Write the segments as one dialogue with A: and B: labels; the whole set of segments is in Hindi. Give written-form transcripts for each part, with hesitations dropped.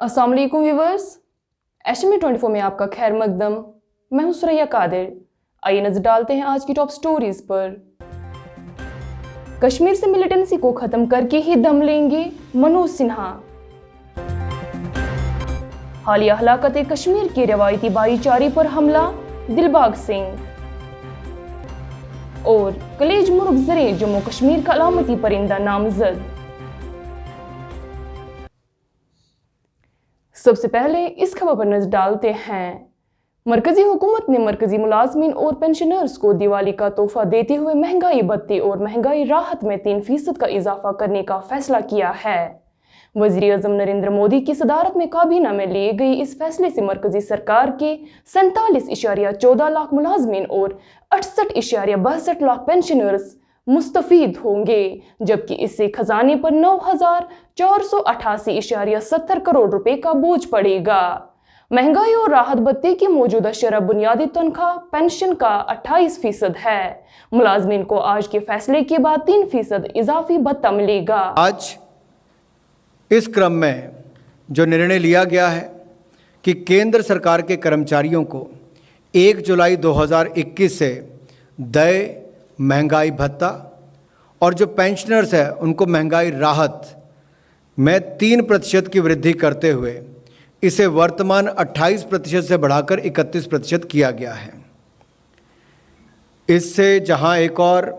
A: अस्सलाम वालेकुम व्यूअर्स, HMA 24 में आपका खैर मकदम। मैं हूं सुरैया कादिर। आइए नजर डालते हैं आज की टॉप स्टोरीज पर। कश्मीर से मिलिटेंसी को खत्म करके ही दम लेंगे मनोज सिन्हा। हालिया हलाकत कश्मीर की रवायती भाईचारे पर हमला, दिलबाग सिंह। और कलेज मुर्ग जरिए जम्मू कश्मीर का अलामती परिंदा नामजद। सबसे पहले इस खबर पर नजर डालते हैं। मरकजी हुकूमत ने मरकजी मुलाजमीन और पेंशनर्स को दिवाली का तोहफा देते हुए महंगाई भत्ते और महंगाई राहत में 3% का इजाफा करने का फैसला किया है। वज़ीर-ए-आज़म नरेंद्र मोदी की सदारत में काबीना में लिए गई इस फैसले से मरकजी सरकार के 47.14 लाख मुलाजमीन और 68.62 लाख पेंशनर्स मुस्तफीद होंगे, जबकि इससे खजाने पर 9,488.70 करोड़ रुपए का बोझ पड़ेगा। महंगाई और राहत भत्ते की मौजूदा शरह बुनियादी तनख्वाह पेंशन का 28% है। मुलाजमीन को आज के फैसले के बाद 3% इजाफी भत्ता मिलेगा।
B: आज इस क्रम में जो निर्णय लिया गया है कि केंद्र सरकार के कर्मचारियों को 1 जुलाई 2021 से देय महंगाई भत्ता और जो पेंशनर्स है उनको महंगाई राहत में 3% की वृद्धि करते हुए इसे वर्तमान 28% से बढ़ाकर 31% किया गया है। इससे जहां एक और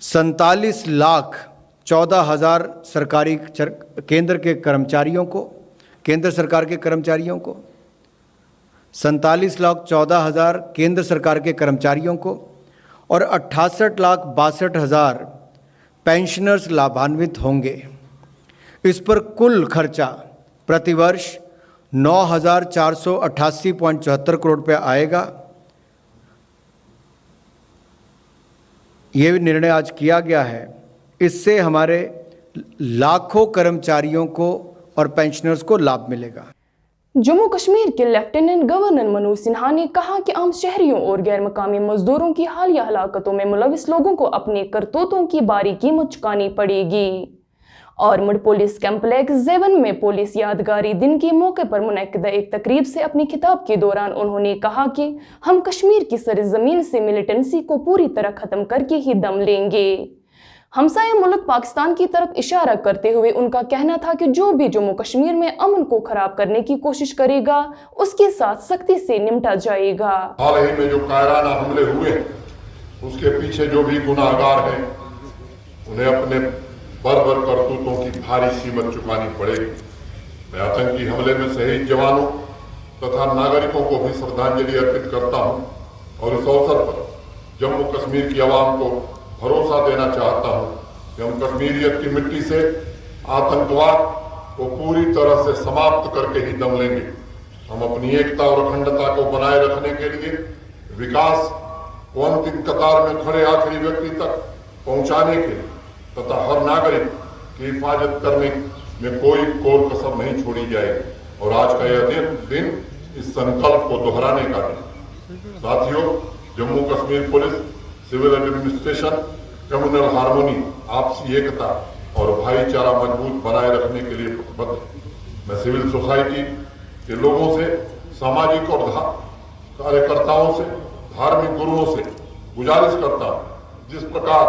B: 47,14,000 सरकारी केंद्र सरकार के कर्मचारियों को 47,14,000 केंद्र सरकार के कर्मचारियों को और 68,62,000 पेंशनर्स लाभान्वित होंगे। इस पर कुल खर्चा प्रतिवर्ष 9,488.74 करोड़ रुपये आएगा। ये भी निर्णय आज किया गया है। इससे हमारे लाखों कर्मचारियों को और पेंशनर्स को लाभ मिलेगा।
A: जम्मू कश्मीर के लेफ्टिनेंट गवर्नर मनोज सिन्हा ने कहा कि आम शहरियों और गैर मकामी मजदूरों की हालिया हलाकतों में मुलविस लोगों को अपने करतूतों की बारी कीमत चुकानी पड़ेगी। आर्मड पुलिस कॉम्प्लेक्स जेवन में पुलिस यादगारी दिन के मौके पर मुनक्किदा एक तकरीब से अपने खिताब के दौरान उन्होंने कहा कि हम कश्मीर की सरजमीन से मिलिटेंसी को पूरी तरह खत्म करके ही दम लेंगे। हमसाया मुल्क पाकिस्तान की तरफ इशारा करते हुए उनका कहना था कि जो भी जम्मू कश्मीर में अमन को खराब करने की कोशिश करेगा उसके साथ सख्ती से निपटा जाएगा।
C: हाल ही में जो कायराना हमले हुए उसके पीछे जो भी गुनाहगार हैं उन्हें अपने बर्बर करतूतों की भारी कीमत चुकानी पड़ेगी। मैं आतंकी हमले में शहीद जवानों तथा नागरिकों को भी श्रद्धांजलि अर्पित करता हूं और इस अवसर पर जम्मू कश्मीर की आवाम को भरोसा देना चाहता हूं कि हम कश्मीरियत की मिट्टी से आतंकवाद को पूरी तरह से समाप्त करके ही दम लेंगे। हम अपनी एकता और अखंडता को बनाए रखने के लिए विकास को अंतिम कतार में खड़े आखिरी व्यक्ति तक पहुंचाने के लिए तथा हर नागरिक की हिफाजत करने में कोई कोर कसर नहीं छोड़ी जाएगी। और आज का यह दिन इस संकल्प को दोहराने का दिन। साथियों, Jammu Kashmir police, civil administration, communal harmony, आपसी एकता और भाईचारा मजबूत बनाए रखने के लिए प्रतिबद्ध है। मैं सिविल सोसाइटी के लोगों से, सामाजिक और कार्यकर्ताओं से, धार्मिक गुरुओं से गुजारिश करता हूं, जिस प्रकार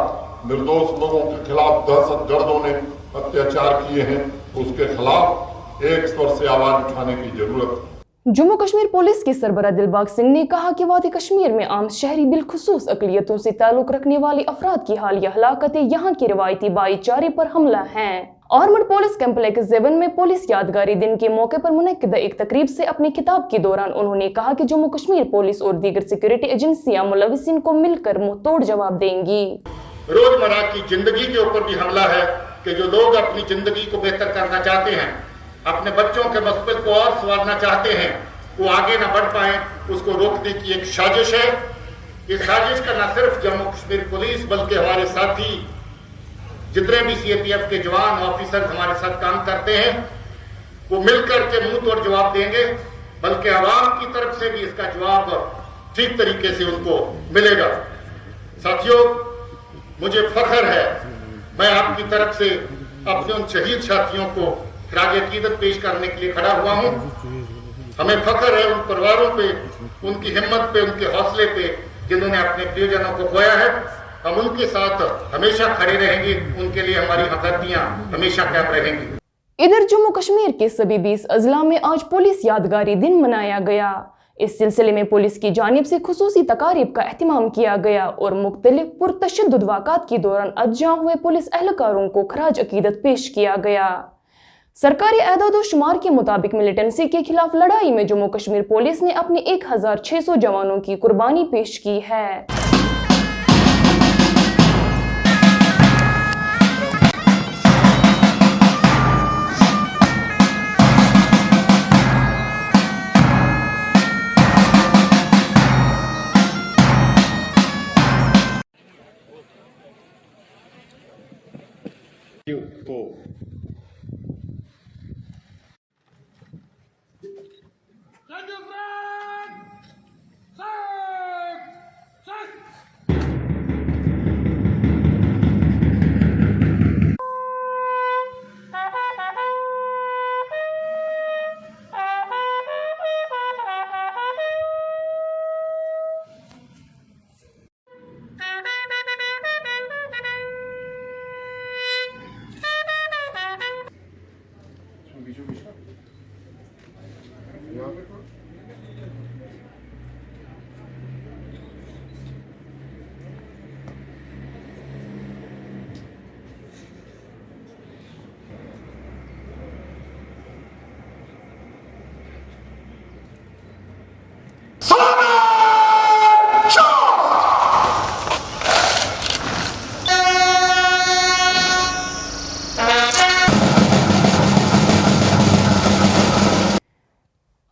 C: निर्दोष लोगों के खिलाफ दहशतगर्दों ने अत्याचार किए हैं उसके खिलाफ एक स्वर से आवाज उठाने की जरूरत है।
A: जम्मू कश्मीर पुलिस के सरबराह दिलबाग सिंह ने कहा कि वादी कश्मीर में आम शहरी बिलखुसूस अकलियतों से ताल्लुक रखने वाले अफराद की हालिया हलाकतें यहाँ के रवायती भाईचारे पर हमला हैं। आर्मड पुलिस कॉम्प्लेक्स जेवन में पुलिस यादगारी दिन के मौके पर मुनक्किदा एक तकरीब से अपने खिताब के दौरान उन्होंने कहा कि जम्मू कश्मीर पुलिस और दीगर सिक्योरिटी एजेंसियां मुलविसिन को मिलकर मुंहतोड़ जवाब देंगी।
D: रोजमर्रा की जिंदगी के ऊपर भी हमला है कि जो लोग अपनी जिंदगी को बेहतर करना चाहते हैं, अपने बच्चों के मस्तकबिल को और संवारना चाहते हैं, वो आगे न बढ़ पाए, उसको रोकने की एक साजिश है। इस साजिश का न सिर्फ जम्मू कश्मीर पुलिस बल्कि हमारे साथी जितने भी CAPF के जवान ऑफिसर हमारे साथ काम करते हैं वो मिलकर के मुंह तोड़ जवाब देंगे, बल्कि आवाम की तरफ से भी इसका जवाब ठीक तरीके से उनको मिलेगा। साथियों, मुझे फख्र है, मैं आपकी तरफ से अपने उन शहीद साथियों को खराज अकीदत पेश करने के लिए खड़ा हुआ हूं। हमें फख्र है उन परिवारों पे, उनकी हिम्मत पे, उनके हौसले पे जिन्होंने अपने प्रियजनों को खोया है। हम उनके साथ हमेशा खड़े रहेंगे, उनके लिए हमारी हमदर्दियां हमेशा कायम रहेंगी।
A: इधर जम्मू कश्मीर के सभी 20 अजला में आज पुलिस यादगारी दिन मनाया गया। इस सिलसिले में पुलिस की जानिब से खुसूसी तकारीब का एहतमाम किया गया और मुख्तलिफ पुरतशद्दुद वाक़ात के दौरान अदजा हुए पुलिस एहलकारों को खराज अकीदत पेश किया गया। सरकारी एदाद शुमार के मुताबिक मिलिटेंसी के खिलाफ लड़ाई में जम्मू कश्मीर पुलिस ने अपने 1600 जवानों की कुर्बानी पेश की है।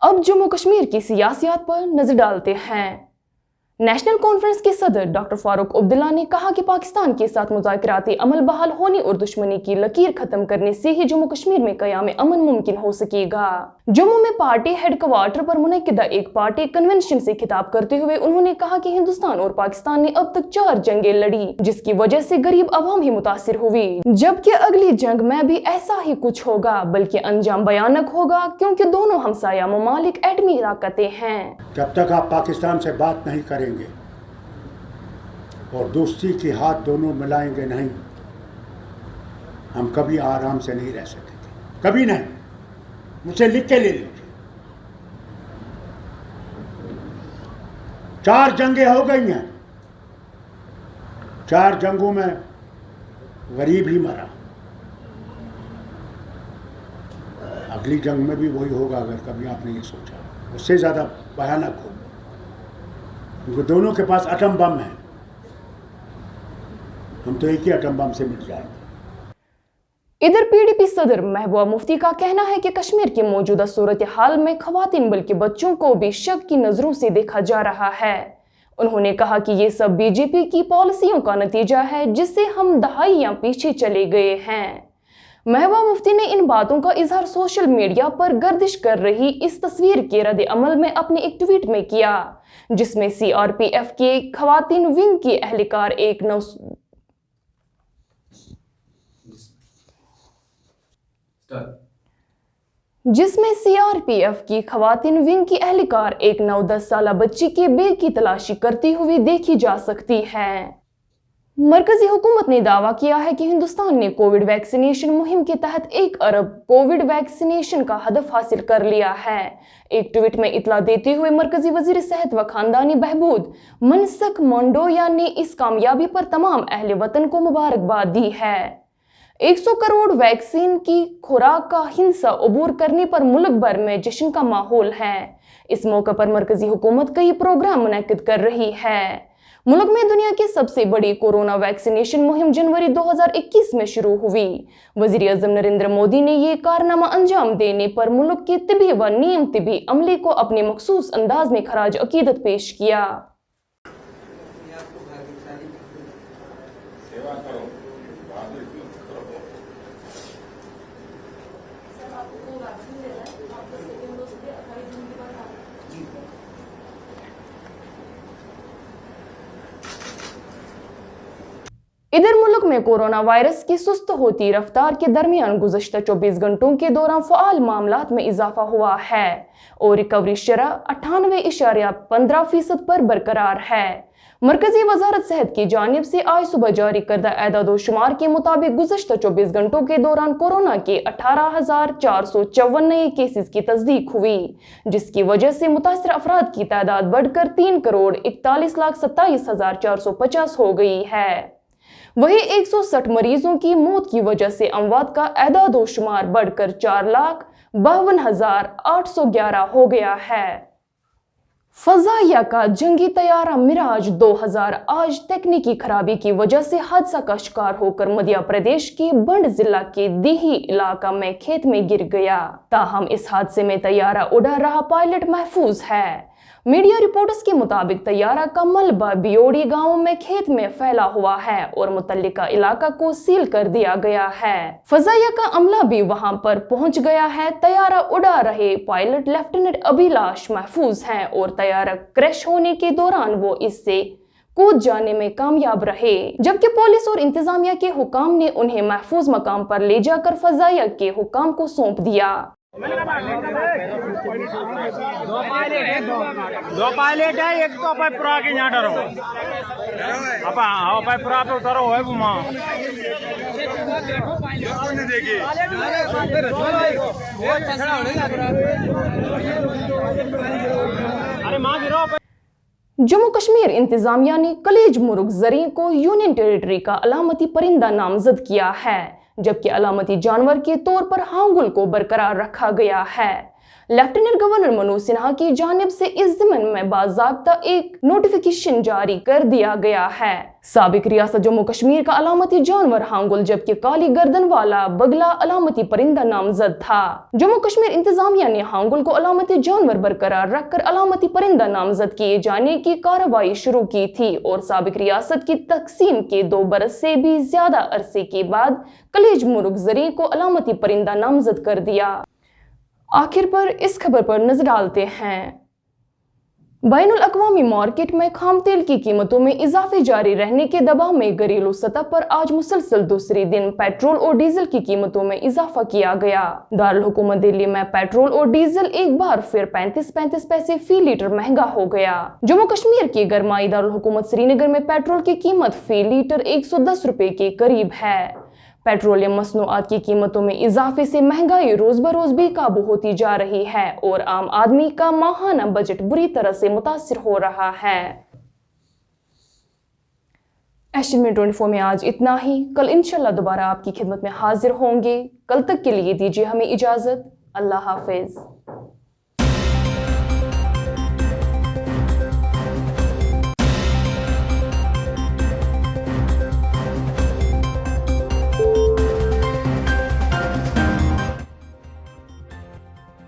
A: अब जम्मू कश्मीर की सियासियात पर नजर डालते हैं। नेशनल कॉन्फ्रेंस के सदर डॉक्टर फारूक अब्दुल्ला ने कहा कि पाकिस्तान के साथ मुज़ाकराती अमल बहाल होने और दुश्मनी की लकीर खत्म करने से ही जम्मू कश्मीर में क़याम अमन मुमकिन हो सकेगा। जम्मू में पार्टी हेडक्वार्टर पर मुनक़िदा एक पार्टी कन्वेंशन से खिताब करते हुए उन्होंने कहा कि हिंदुस्तान और पाकिस्तान ने अब तक 4 जंगें लड़ी, जिसकी वजह से गरीब अवाम ही मुतासिर हुई, जबकि अगली जंग में भी ऐसा ही कुछ होगा, बल्कि अंजाम भयानक होगा, क्योंकि दोनों हमसाया ममालिक एटमी ताकतें हैं।
E: जब तक आप पाकिस्तान से बात नहीं करेंगे और दोस्ती के हाथ दोनों मिलाएंगे नहीं, हम कभी आराम से नहीं रह सकेंगे, कभी नहीं। मुझसे लिख के ले लीजिए, 4 जंगें हो गई हैं, 4 जंगों में गरीब ही मरा, अगली जंग में भी वही होगा अगर कभी आपने ये सोचा, उससे ज़्यादा भयानक होगा, क्योंकि दोनों के पास एटम बम है, हम तो एक ही एटम बम से मिट जाएंगे।
A: इधर पीडीपी सदर महबूबा मुफ्ती का कहना है कि कश्मीर की मौजूदा सूरत हाल में खवातीन बल्कि बच्चों को भी शक की नजरों से देखा जा रहा है। उन्होंने कहा कि ये सब बीजेपी की पॉलिसियों का नतीजा है, जिससे हम दहाइयां पीछे चले गए हैं। महबूबा मुफ्ती ने इन बातों का इजहार सोशल मीडिया पर गर्दिश कर रही इस तस्वीर के रद्द अमल में अपने एक ट्वीट में किया, जिसमें सीआरपीएफ के खवातीन विंग की एहलकार एक 9-10 साल बच्ची के बैग की तलाशी करती हुई देखी जा सकती है। मरकजी हुकूमत ने दावा किया है कि हिंदुस्तान ने कोविड वैक्सीनेशन मुहिम के तहत 1 अरब कोविड वैक्सीनेशन का हदफ हासिल कर लिया है। एक ट्वीट में इतला देते हुए मरकजी वजीर सेहत व खानदानी बहबूद मनसुख मांडविया ने इस कामयाबी पर तमाम अहले वतन को मुबारकबाद दी है। 100 करोड़ वैक्सीन की खुराक का हिस्सा अबूर करने पर मुल्क भर में जश्न का माहौल है। इस मौके पर मरकजी हुकूमत कई प्रोग्राम मुनक्किद कर रही है। मुल्क में दुनिया की सबसे बड़ी कोरोना वैक्सीनेशन मुहिम जनवरी 2021 में शुरू हुई। वजीर आज़म नरेंद्र मोदी ने ये कारनामा अंजाम देने पर मुल्क के तिबी व नीम तिबी अमले को अपने मखसूस अंदाज में खराज अकीदत पेश किया। इधर मुल्क में कोरोना वायरस की सुस्त होती रफ्तार के दरमियान गुज़श्ता 24 घंटों के दौरान फ़आल मामलात में इजाफा हुआ है और रिकवरी शरह 98.15% पर बरकरार है। मरकजी वजारत सेहत की जानिब से आज सुबह जारी करदा एदाद-ओ-शुमार के मुताबिक गुज़श्ता 24 घंटों के दौरान कोरोना के 18,454 नए केसेस की तस्दीक हुई, जिसकी वजह से मुतासर अफराद की तादाद बढ़कर 3,41,27,450 हो गई है। वहीं 160 मरीजों की मौत की वजह से अमवात का एदाद-ओ-शुमार बढ़कर 4,52,811 हो गया है। फजाइया का जंगी तैयारा मिराज 2000 आज तकनीकी खराबी की वजह से हादसा का शिकार होकर मध्य प्रदेश के बंड जिला के दीही इलाका में खेत में गिर गया। ताहम इस हादसे में तैयारा उड़ा रहा पायलट महफूज है। मीडिया रिपोर्ट्स के मुताबिक तैयारा का मलबा बियोड़ी गांव में खेत में फैला हुआ है और मुतल्लिका इलाका को सील कर दिया गया है। फजाइया का अमला भी वहां पर पहुंच गया है। तैयारा उड़ा रहे पायलट लेफ्टिनेंट अभिलाष महफूज हैं और तैयारा क्रैश होने के दौरान वो इससे कूद जाने में कामयाब रहे, जबकि पुलिस और इंतजामिया के हुकाम ने उन्हें महफूज मकाम पर ले जाकर फजाइया के हुकाम को सौंप दिया।
F: दो पायलट है, एक तो अपन पुरा के यहाँ डरो अपन पुरा पे उतारो है घुमा अरे माँ गिरो।
A: जम्मू कश्मीर इंतजामिया ने कलेज मुर्ग ज़री को यूनियन टेरिटरी का अलामती परिंदा नामजद किया है, जबकि अलामती जानवर के तौर पर हांगुल को बरकरार रखा गया है। लेफ्टिनेंट गवर्नर मनोज सिन्हा की जानिब से इस ज़िम्न में बाज़ाब्ता एक नोटिफिकेशन जारी कर दिया गया है। साबिक रियासत जम्मू कश्मीर का अलामती जानवर हांगुल, जबकि काली गर्दन वाला बगला अलामती परिंदा नामजद था। जम्मू कश्मीर इंतजामिया ने हांगुल को अलामती जानवर बरकरार रखकर अलामती परिंदा नामजद किए जाने की कार्रवाई शुरू की थी और साबिक रियासत की तकसीम के 2 बरस से भी ज्यादा अरसे के बाद कलेज मुर्ग ज़री को अलामती परिंदा नामजद कर दिया। आखिर पर इस खबर पर नजर डालते हैं। बैनुल अक़वामी मार्केट में खाम तेल की कीमतों में इजाफे जारी रहने के दबाव में घरेलू सतह पर आज मुसलसल दूसरे दिन पेट्रोल और डीजल की कीमतों में इजाफा किया गया। दारुल हुकूमत दिल्ली में पेट्रोल और डीजल एक बार फिर 35 पैसे फी लीटर महंगा हो गया। जम्मू कश्मीर की गरमाई दारुल हुकूमत श्रीनगर में पेट्रोल की कीमत फी लीटर 110 रुपए के करीब है। पेट्रोलियम मसनूआत की कीमतों में इजाफे से महंगाई रोज बरोज बेकाबू होती जा रही है और आम आदमी का माहाना बजट बुरी तरह से मुतासिर हो रहा है। एशियन में 24 में आज इतना ही। कल इंशाल्लाह दोबारा आपकी खिदमत में हाजिर होंगे। कल तक के लिए दीजिए हमें इजाजत। अल्लाह हाफिज।